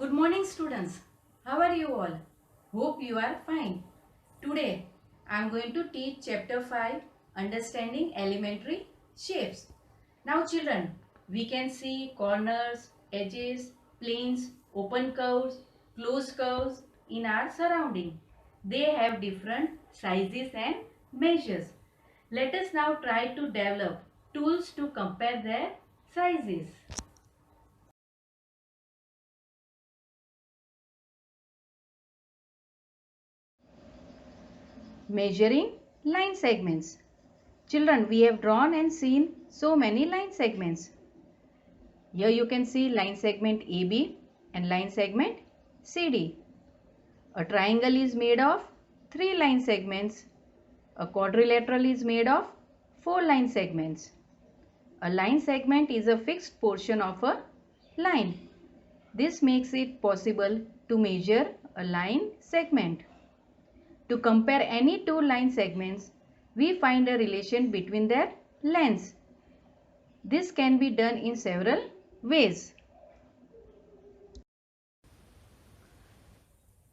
Good morning students. How are you all? Hope you are fine. Today I am going to teach chapter 5 Understanding Elementary Shapes. Now children, we can see corners, edges, planes, open curves, closed curves in our surrounding. They have different sizes and measures. Let us now try to develop tools to compare their sizes. Measuring line segments. Children, we have drawn and seen so many line segments. Here you can see line segment AB and line segment CD. A triangle is made of 3 line segments. A quadrilateral is made of 4 line segments. A line segment is a fixed portion of a line. This makes it possible to measure a line segment. To compare any two line segments, we find a relation between their lengths. This can be done in several ways.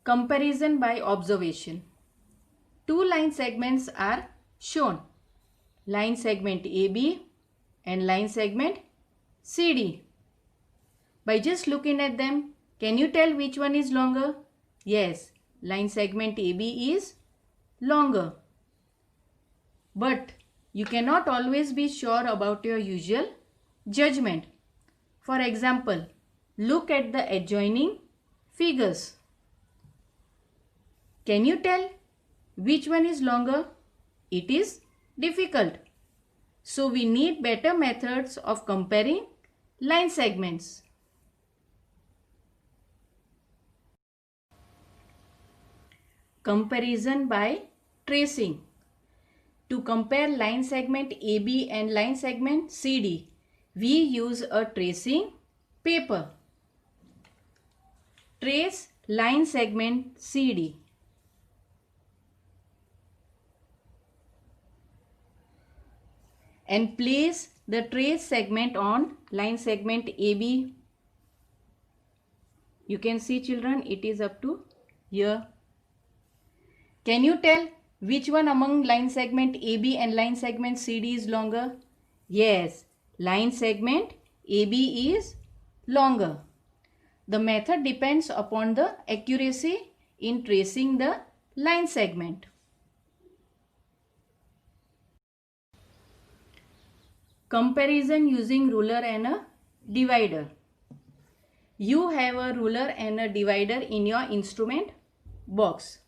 Comparison by observation. Two line segments are shown. Line segment AB and line segment CD. By just looking at them, can you tell which one is longer? Yes, line segment AB is longer. But you cannot always be sure about your usual judgment. For example, look at the adjoining figures. Can you tell which one is longer? It is difficult. So we need better methods of comparing line segments. Comparison by tracing. To compare line segment AB and line segment CD, we use a tracing paper. Trace line segment CD. And place the trace segment on line segment AB. You can see children, it is up to here. Can you tell which one among line segment AB and line segment CD is longer? Yes, line segment AB is longer. The method depends upon the accuracy in tracing the line segment. Comparison using ruler and a divider. You have a ruler and a divider in your instrument box.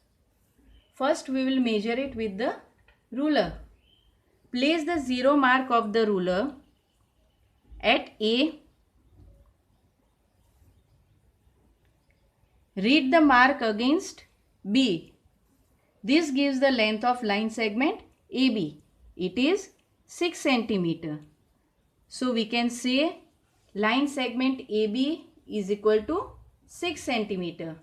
First we will measure it with the ruler. Place the 0 mark of the ruler at A. Read the mark against B. This gives the length of line segment AB. It is 6 centimeter. So we can say line segment AB is equal to 6 centimeter.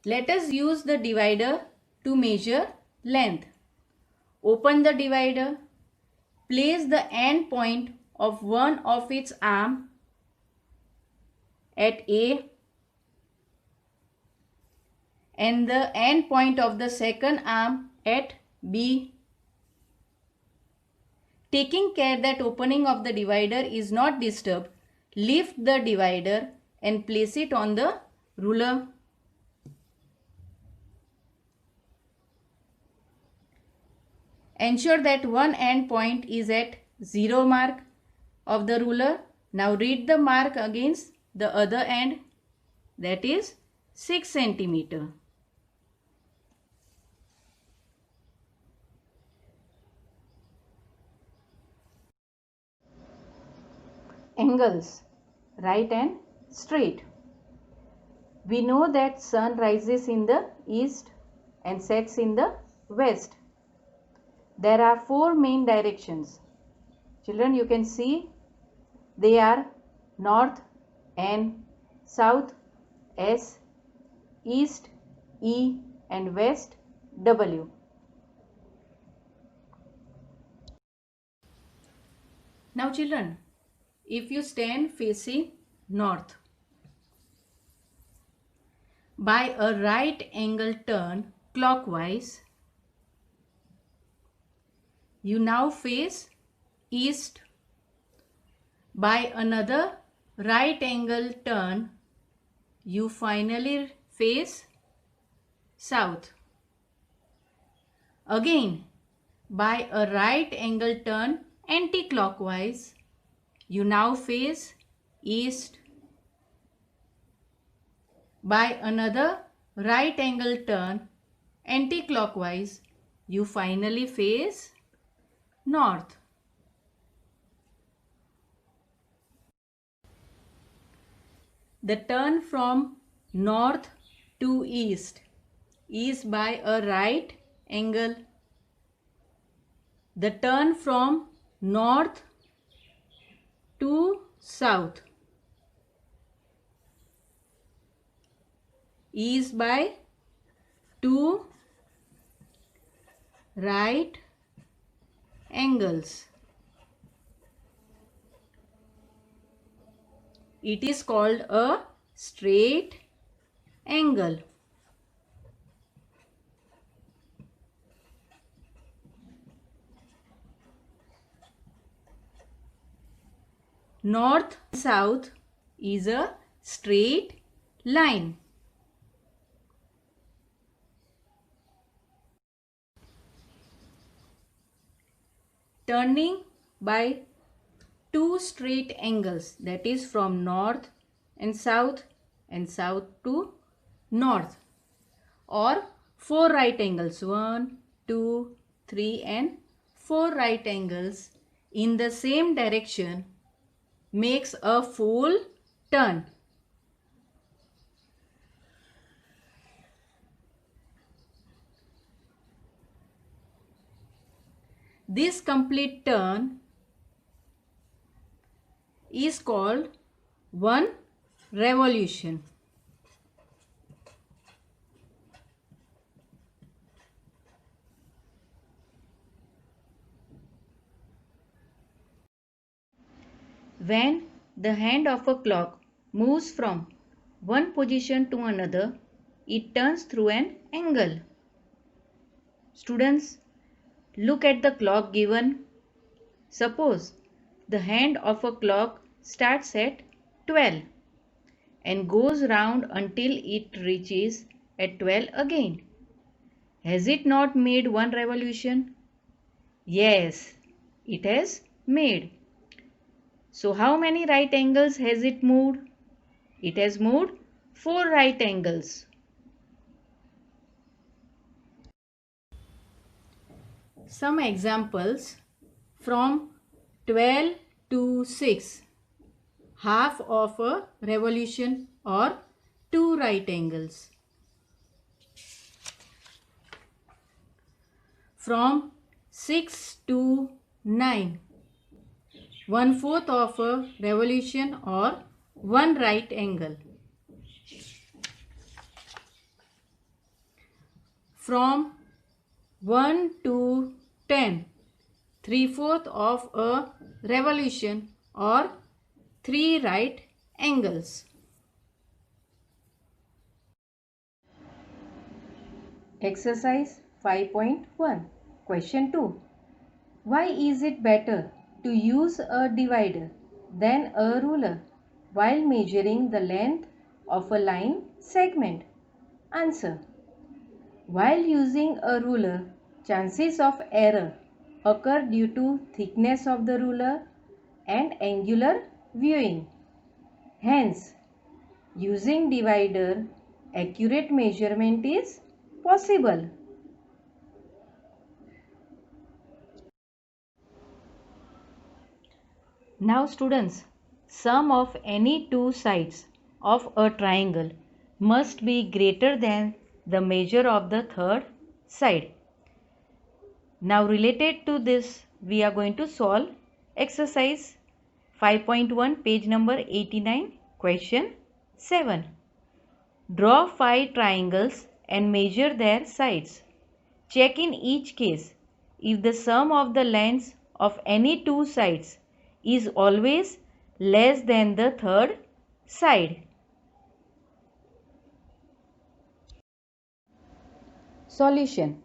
Let us use the divider to measure length. Open the divider. Place the end point of one of its arm at A and the end point of the second arm at B. Taking care that opening of the divider is not disturbed, lift the divider and place it on the ruler. Ensure that one end point is at 0 mark of the ruler. Now read the mark against the other end, that is 6 centimeter. Angles, right and straight. We know that sun rises in the east and sets in the west. There are 4 main directions. Children, you can see they are north N, south S, east E and west W. Now children, if you stand facing north. By a right angle turn clockwise, you now face east. By another right angle turn, you finally face south. Again, by a right angle turn anti-clockwise, you now face east. By another right angle turn anti-clockwise, you finally face north. The turn from north to east is by a right angle. The turn from north to south is by two right angles. It is called a straight angle. North south is a straight line. Turning by two straight angles, that is from north and south to north, or four right angles, 1, 2, 3 and 4 right angles in the same direction makes a full turn. This complete turn is called one revolution. When the hand of a clock moves from one position to another, it turns through an angle. Students, look at the clock given. Suppose the hand of a clock starts at 12 and goes round until it reaches at 12 again. Has it not made one revolution? Yes, it has made. So how many right angles has it moved? It has moved 4 right angles. Some examples from 12 to 6. Half of a revolution or 2 right angles. From 6 to 9. 1/4 of a revolution or 1 right angle. From 1 to 10. 3/4 of a revolution or 3 right angles. Exercise 5.1. Question 2. Why is it better to use a divider than a ruler while measuring the length of a line segment? Answer. While using a ruler, chances of error occur due to thickness of the ruler and angular viewing. Hence, using divider, accurate measurement is possible. Now students, sum of any two sides of a triangle must be greater than the measure of the third side. Now related to this, we are going to solve exercise 5.1, page number 89, question 7. Draw 5 triangles and measure their sides. Check in each case if the sum of the lengths of any two sides is always less than the third side. Solution.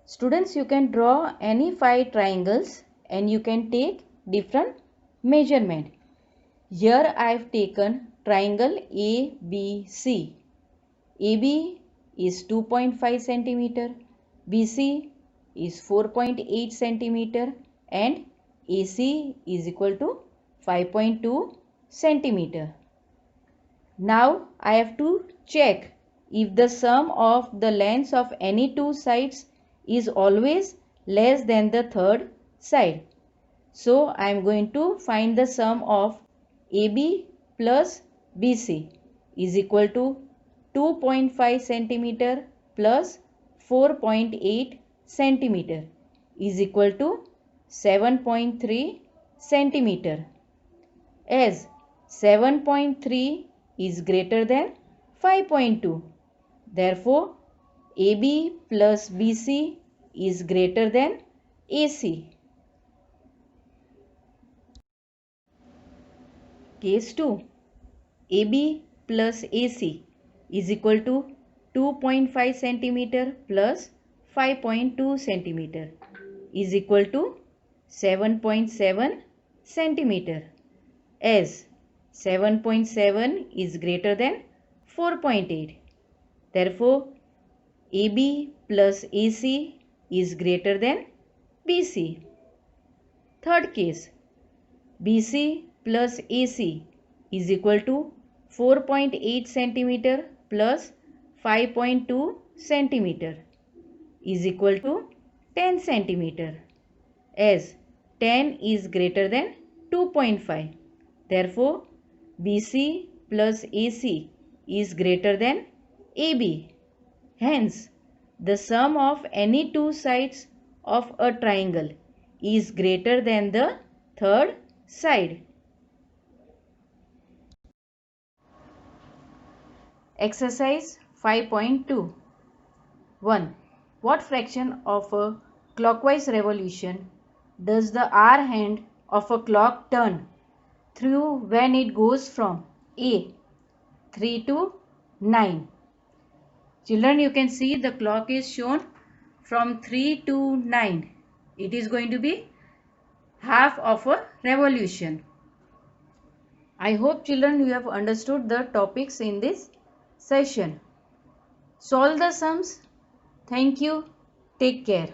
Students, you can draw any 5 triangles and you can take different measurement. Here I have taken triangle ABC. AB is 2.5 centimeter, BC is 4.8 centimeter and AC is equal to 5.2 centimeter. Now I have to check if the sum of the lengths of any two sides is always less than the third side. So I am going to find the sum of AB plus BC is equal to 2.5 centimeter plus 4.8 centimeter is equal to 7.3 centimeter. As 7.3 is greater than 5.2. Therefore, AB plus BC is greater than AC. Case 2. AB plus AC is equal to 2.5 centimeter plus 5.2 centimeter is equal to 7.7 centimeter. As 7.7 is greater than 4.8. Therefore, AB plus AC is greater than BC. Third case, BC plus AC is equal to 4.8 centimeter plus 5.2 centimeter is equal to 10 centimeter. As 10 is greater than 2.5. Therefore, BC plus AC is greater than AB. Hence, the sum of any two sides of a triangle is greater than the third side. Exercise 5.2. 1. What fraction of a clockwise revolution does the hour hand of a clock turn through when it goes from A 3 to 9? Children, you can see the clock is shown from 3 to 9. It is going to be half of a revolution. I hope children you have understood the topics in this session. Solve the sums. Thank you. Take care.